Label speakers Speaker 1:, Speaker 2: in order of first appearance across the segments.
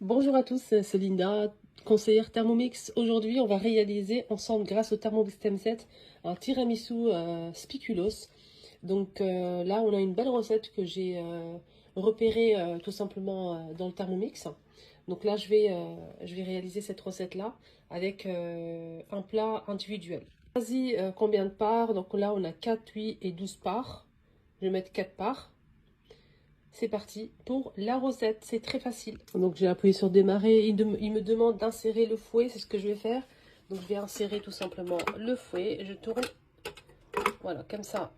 Speaker 1: Bonjour à tous, c'est Linda, conseillère Thermomix. Aujourd'hui, on va réaliser ensemble, grâce au Thermomix TM7, un tiramisu spiculoos. Donc là, on a une belle recette que j'ai repérée tout simplement dans le Thermomix. Donc là, je vais réaliser cette recette-là avec un plat individuel. Vas-y, combien de parts? Donc là, on a 4, 8 et 12 parts. Je vais mettre 4 parts. C'est parti pour la recette, c'est très facile. Donc j'ai appuyé sur démarrer, il me demande d'insérer le fouet, c'est ce que je vais faire. Donc je vais insérer tout simplement le fouet, je tourne, voilà, comme ça.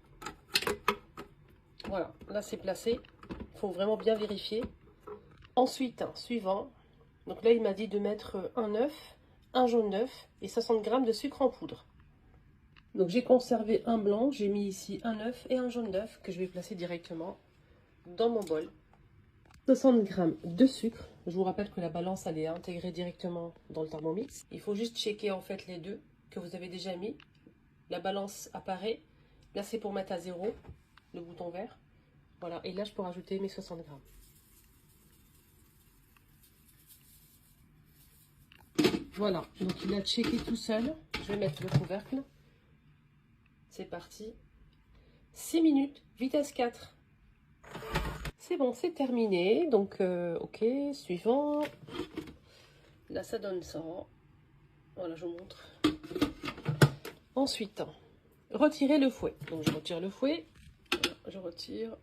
Speaker 1: Voilà, là c'est placé, il faut vraiment bien vérifier. Ensuite, suivant, donc là il m'a dit de mettre un œuf, un jaune d'œuf et 60 g de sucre en poudre. Donc j'ai conservé un blanc, j'ai mis ici un œuf et un jaune d'œuf que je vais placer directement dans mon bol. 60 g de sucre. Je vous rappelle que la balance elle est intégrée directement dans le Thermomix. Il faut juste checker en fait les deux que vous avez déjà mis. La balance apparaît. Là c'est pour mettre à 0 le bouton vert. Voilà, et là je peux rajouter mes 60 g. Voilà, donc il a checké tout seul. Je vais mettre le couvercle. C'est parti. 6 minutes, vitesse 4. C'est bon, c'est terminé. Donc, ok, suivant. Là, ça donne ça. Voilà, je vous montre. Ensuite, retirer le fouet. Donc, je retire le fouet. Voilà, je retire.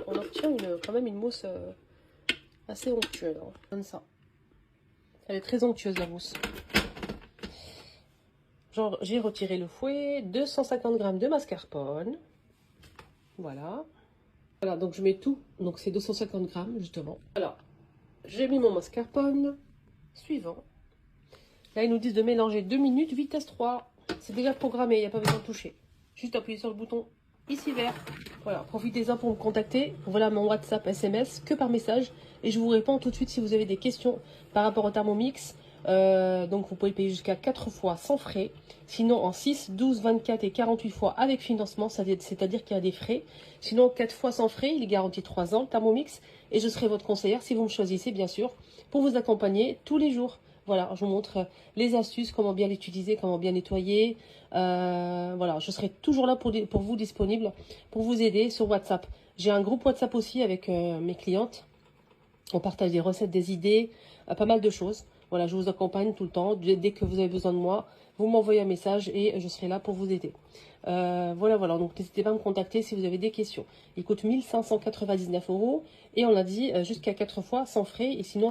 Speaker 1: On obtient quand même une mousse assez onctueuse. Hein. Comme ça. Elle est très onctueuse, la mousse. Genre, j'ai retiré le fouet. 250 g de mascarpone. Voilà. Voilà, donc je mets tout. Donc, c'est 250 g, justement. Voilà. J'ai mis mon mascarpone. Suivant. Là, ils nous disent de mélanger 2 minutes, vitesse 3. C'est déjà programmé, il n'y a pas besoin de toucher. Juste appuyer sur le bouton ici vert. Voilà, profitez-en pour me contacter. Voilà mon WhatsApp, SMS, que par message. Et je vous réponds tout de suite si vous avez des questions par rapport au Thermomix. Donc vous pouvez payer jusqu'à 4 fois sans frais. Sinon en 6, 12, 24 et 48 fois avec financement, c'est-à-dire qu'il y a des frais. Sinon 4 fois sans frais, il est garanti 3 ans le Thermomix. Et je serai votre conseillère si vous me choisissez bien sûr pour vous accompagner tous les jours. Voilà, je vous montre les astuces, comment bien l'utiliser, comment bien nettoyer. Voilà, je serai toujours là pour vous, disponible, pour vous aider sur WhatsApp. J'ai un groupe WhatsApp aussi avec mes clientes. On partage des recettes, des idées, pas mal de choses. Voilà, je vous accompagne tout le temps. Dès que vous avez besoin de moi, vous m'envoyez un message et je serai là pour vous aider. Voilà, donc n'hésitez pas à me contacter si vous avez des questions. Il coûte 1599 € et on l'a dit jusqu'à 4 fois sans frais et sinon